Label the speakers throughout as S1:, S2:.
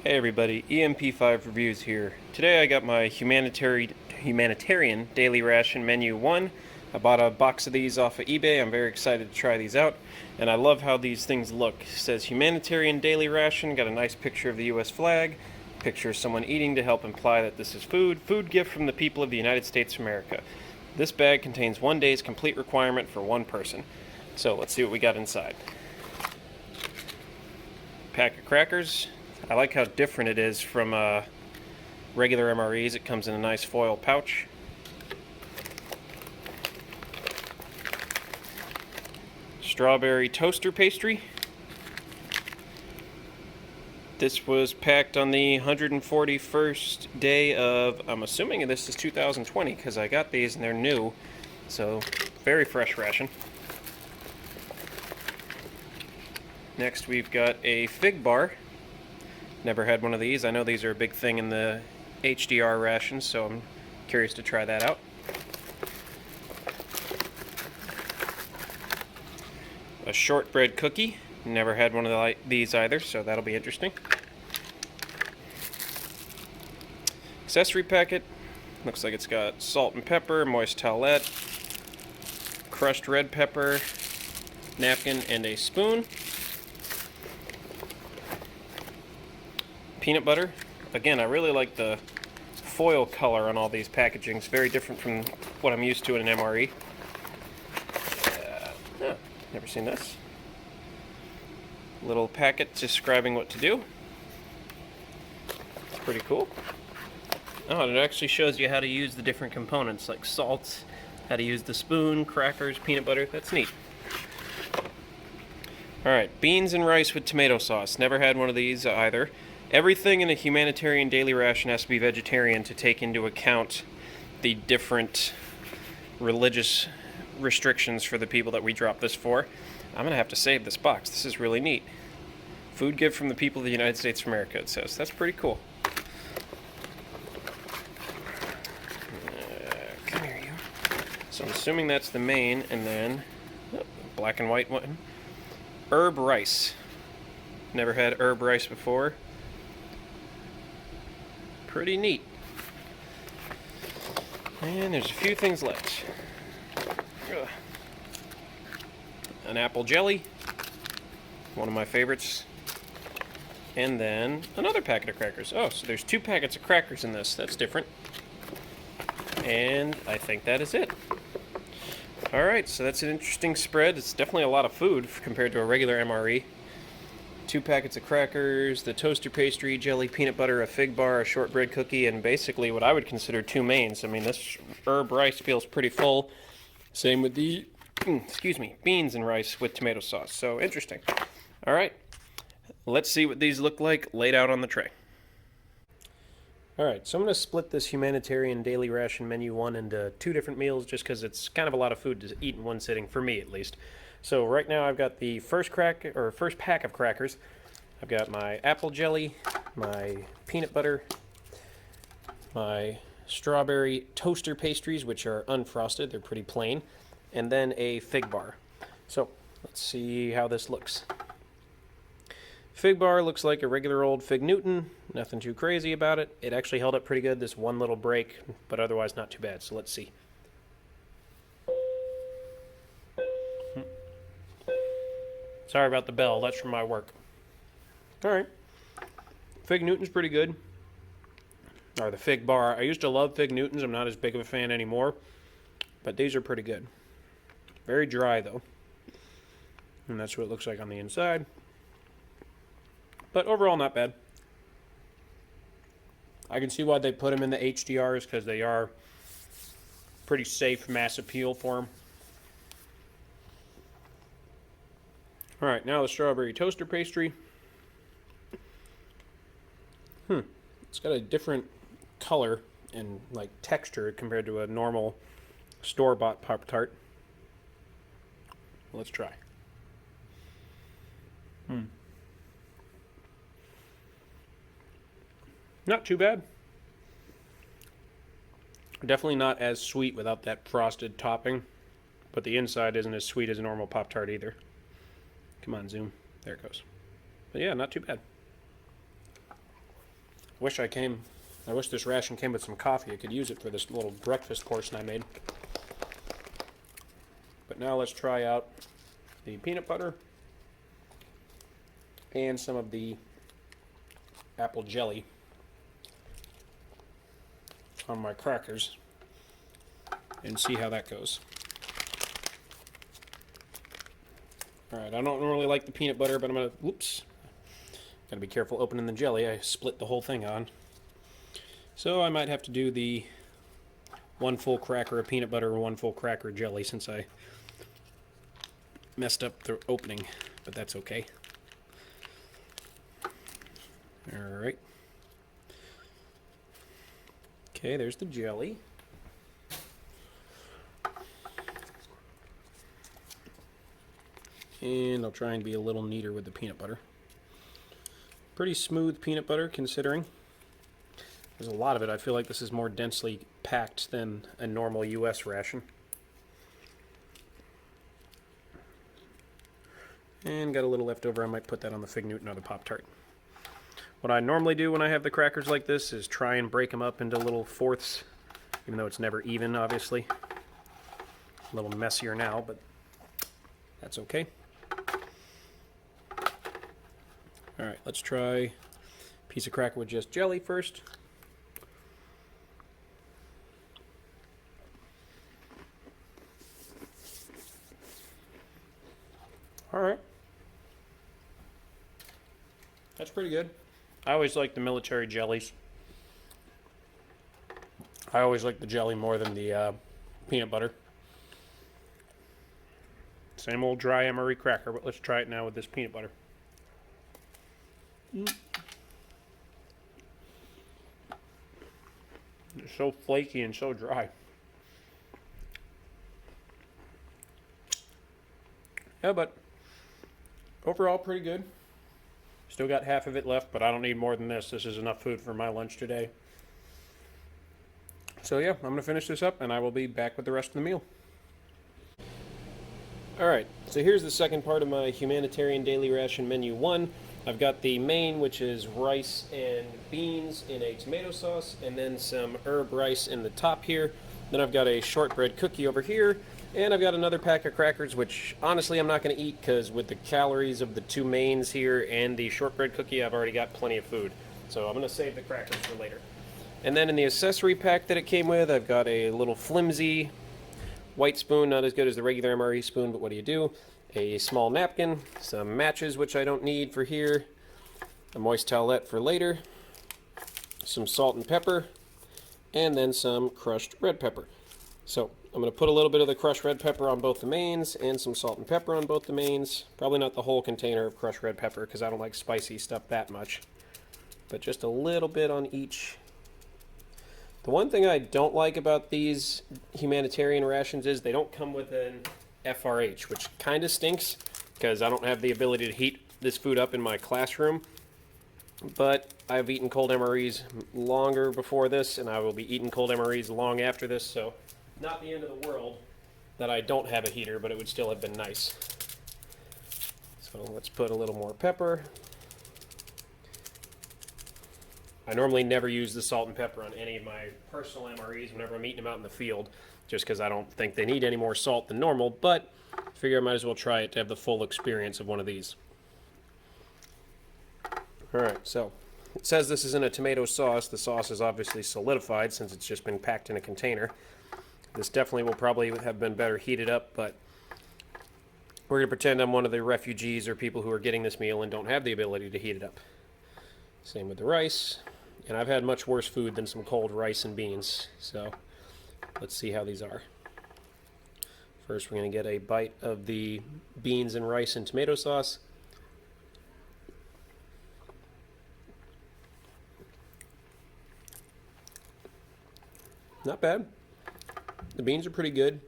S1: Hey everybody, EMP5 Reviews here. Today I got my Humanitarian Daily Ration Menu 1. I bought a box of these off of eBay. I'm very excited to try these out. And I love how these things look. It says Humanitarian Daily Ration, got a nice picture of the US flag, picture of someone eating to help imply that this is food gift from the people of the United States of America. This bag contains 1 day's complete requirement for one person. So let's see what we got inside. Pack of crackers. I like how different it is from regular MREs. It comes in a nice foil pouch. Strawberry toaster pastry. This was packed on the 141st day of, I'm assuming this is 2020 because I got these and they're new. So, very fresh ration. Next we've got a fig bar. Never had one of these. I know these are a big thing in the HDR rations, so I'm curious to try that out. A shortbread cookie. Never had one of these either, so that'll be interesting. Accessory packet. Looks like it's got salt and pepper, moist towelette, crushed red pepper, napkin, and a spoon. Peanut butter. Again, I really like the foil color on all these packagings. Very different from what I'm used to in an MRE. Never seen this. Little packet describing what to do. It's pretty cool. Oh, and it actually shows you how to use the different components, like salt, how to use the spoon, crackers, peanut butter. That's neat. Alright, beans and rice with tomato sauce. Never had one of these either. Everything in a humanitarian daily ration has to be vegetarian to take into account the different religious restrictions for the people that we drop this for. I'm going to have to save this box. This is really neat. Food gift from the people of the United States of America, it says. That's pretty cool. Come here, you. So I'm assuming that's the main, and then black and white one. Herb rice. Never had herb rice before. Pretty neat. And there's a few things left. An apple jelly, one of my favorites. And then another packet of crackers. Oh, so there's 2 packets of crackers in this. That's different. And I think that is it. Alright, so that's an interesting spread. It's definitely a lot of food compared to a regular MRE. 2 packets of crackers, the toaster pastry, jelly, peanut butter, a fig bar, a shortbread cookie, and basically what I would consider 2 mains. I mean, this herb rice feels pretty full. Same with the, beans and rice with tomato sauce. So, interesting. All right, let's see what these look like laid out on the tray. All right, so I'm going to split this Humanitarian Daily Ration Menu 1 into 2 different meals just because it's kind of a lot of food to eat in one sitting, for me at least. So right now I've got the first pack of crackers. I've got my apple jelly, my peanut butter, my strawberry toaster pastries, which are unfrosted, they're pretty plain, and then a fig bar. So let's see how this looks. Fig bar looks like a regular old Fig Newton, nothing too crazy about it. It actually held up pretty good, this one little break, but otherwise not too bad, so let's see. Sorry about the bell, that's from my work. Alright. Fig Newton's pretty good. Or the Fig bar. I used to love Fig Newtons, I'm not as big of a fan anymore. But these are pretty good. Very dry though. And that's what it looks like on the inside. But overall not bad. I can see why they put them in the HDRs because they are pretty safe mass appeal for them. Alright, now the strawberry toaster pastry. It's got a different color and like texture compared to a normal store-bought Pop-Tart. Let's try. Not too bad. Definitely not as sweet without that frosted topping, but the inside isn't as sweet as a normal Pop-Tart either. Come on, zoom. There it goes. But yeah, not too bad. I wish this ration came with some coffee. I could use it for this little breakfast portion I made. But now let's try out the peanut butter and some of the apple jelly on my crackers and see how that goes. Alright, I don't normally like the peanut butter, but I'm gonna, whoops, gotta be careful opening the jelly. I split the whole thing on. So I might have to do the 1 full cracker of peanut butter and 1 full cracker of jelly since I messed up the opening, but that's okay. Alright. Okay, there's the jelly. And I'll try and be a little neater with the peanut butter. Pretty smooth peanut butter considering. There's a lot of it. I feel like this is more densely packed than a normal US ration. And got a little left over. I might put that on the Fig Newton or the Pop-Tart. What I normally do when I have the crackers like this is try and break them up into little fourths, even though it's never even, obviously. A little messier now, but that's okay. Alright, let's try a piece of cracker with just jelly first. Alright. That's pretty good. I always like the military jellies. I always like the jelly more than the peanut butter. Same old dry emery cracker, but let's try it now with this peanut butter. It's so flaky and so dry. Yeah, but overall pretty good. Still got half of it left, but I don't need more than this. This is enough food for my lunch today. So yeah, I'm going to finish this up and I will be back with the rest of the meal. Alright, so here's the second part of my Humanitarian Daily Ration Menu 1. I've got the main, which is rice and beans in a tomato sauce, and then some herb rice in the top here. Then I've got a shortbread cookie over here, and I've got another pack of crackers, which honestly I'm not going to eat because with the calories of the 2 mains here and the shortbread cookie, I've already got plenty of food. So I'm going to save the crackers for later. And then in the accessory pack that it came with, I've got a little flimsy white spoon, not as good as the regular MRE spoon, but what do? A small napkin, some matches, which I don't need for here, a moist towelette for later, some salt and pepper, and then some crushed red pepper. So I'm going to put a little bit of the crushed red pepper on both the mains and some salt and pepper on both the mains. Probably not the whole container of crushed red pepper because I don't like spicy stuff that much, but just a little bit on each. The one thing I don't like about these humanitarian rations is they don't come with an FRH, which kind of stinks because I don't have the ability to heat this food up in my classroom. But I've eaten cold MREs longer before this, and I will be eating cold MREs long after this, so not the end of the world that I don't have a heater, but it would still have been nice. So let's put a little more pepper. I normally never use the salt and pepper on any of my personal MREs whenever I'm eating them out in the field, just because I don't think they need any more salt than normal, but I figure I might as well try it to have the full experience of one of these. Alright, so it says this is in a tomato sauce. The sauce is obviously solidified since it's just been packed in a container. This definitely will probably have been better heated up, but we're going to pretend I'm one of the refugees or people who are getting this meal and don't have the ability to heat it up. Same with the rice. And I've had much worse food than some cold rice and beans, so let's see how these are. First, we're going to get a bite of the beans and rice and tomato sauce. Not bad. The beans are pretty good.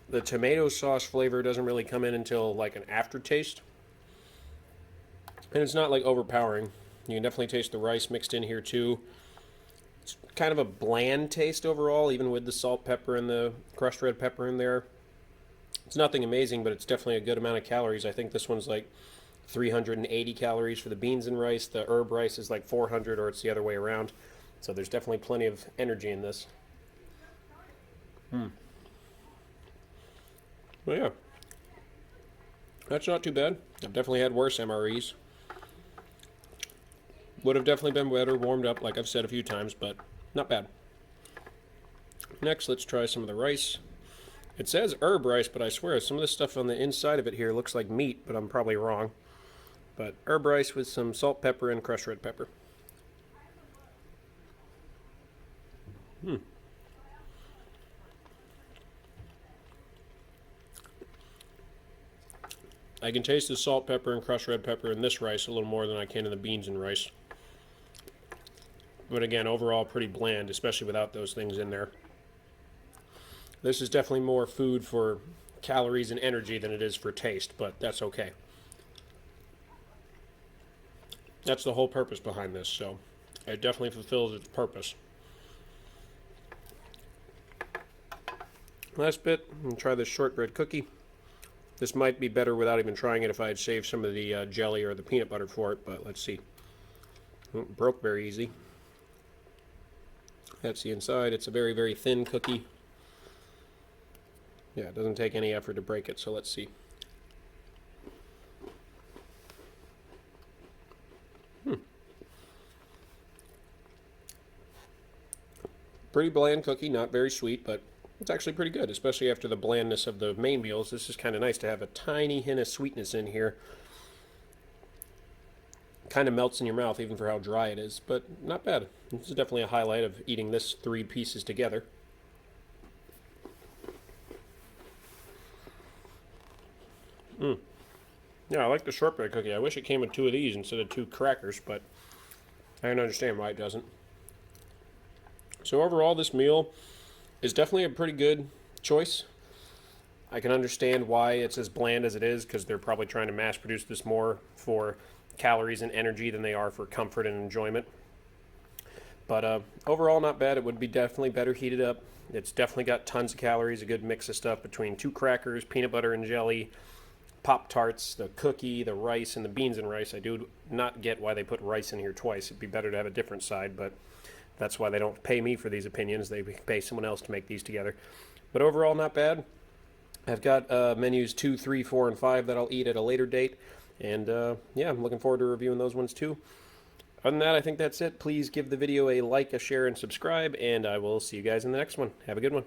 S1: The tomato sauce flavor doesn't really come in until like an aftertaste. And it's not like overpowering. You can definitely taste the rice mixed in here too. It's kind of a bland taste overall, even with the salt, pepper, and the crushed red pepper in there. It's nothing amazing, but it's definitely a good amount of calories. I think this one's like 380 calories for the beans and rice. The herb rice is like 400, or it's the other way around. So there's definitely plenty of energy in this. Well, yeah, that's not too bad. I've definitely had worse MREs. Would have definitely been better warmed up, like I've said a few times, but not bad. Next, let's try some of the rice. It says herb rice, but I swear some of the stuff on the inside of it here looks like meat, but I'm probably wrong. But herb rice with some salt, pepper, and crushed red pepper. I can taste the salt, pepper, and crushed red pepper in this rice a little more than I can in the beans and rice. But again, overall pretty bland, especially without those things in there. This is definitely more food for calories and energy than it is for taste, but that's okay. That's the whole purpose behind this, so it definitely fulfills its purpose. Last bit, I'm going to try this shortbread cookie. This might be better without even trying it if I had saved some of the jelly or the peanut butter for it, but let's see. It broke very easy. That's the inside. It's a very, very thin cookie. Yeah, it doesn't take any effort to break it, so let's see. Pretty bland cookie, not very sweet, but it's actually pretty good, especially after the blandness of the main meals. This is kind of nice to have a tiny hint of sweetness in here. Kind of melts in your mouth even for how dry it is, but not bad. This is definitely a highlight of eating this 3 pieces together. Yeah, I like the shortbread cookie. I wish it came with 2 of these instead of 2 crackers, but I don't understand why it doesn't. So overall, this meal is definitely a pretty good choice. I can understand why it's as bland as it is, because they're probably trying to mass produce this more for calories and energy than they are for comfort and enjoyment. But overall, not bad. It would be definitely better heated up. It's definitely got tons of calories, a good mix of stuff between 2 crackers, peanut butter and jelly, Pop-Tarts, the cookie, the rice, and the beans and rice. I do not get why they put rice in here twice. It'd be better to have a different side, but that's why they don't pay me for these opinions. They pay someone else to make these together. But overall, not bad. I've got menus 2, 3, 4, and 5 that I'll eat at a later date. And yeah, I'm looking forward to reviewing those ones too. Other than that, I think that's it. Please give the video a like, a share, and subscribe. And I will see you guys in the next one. Have a good one.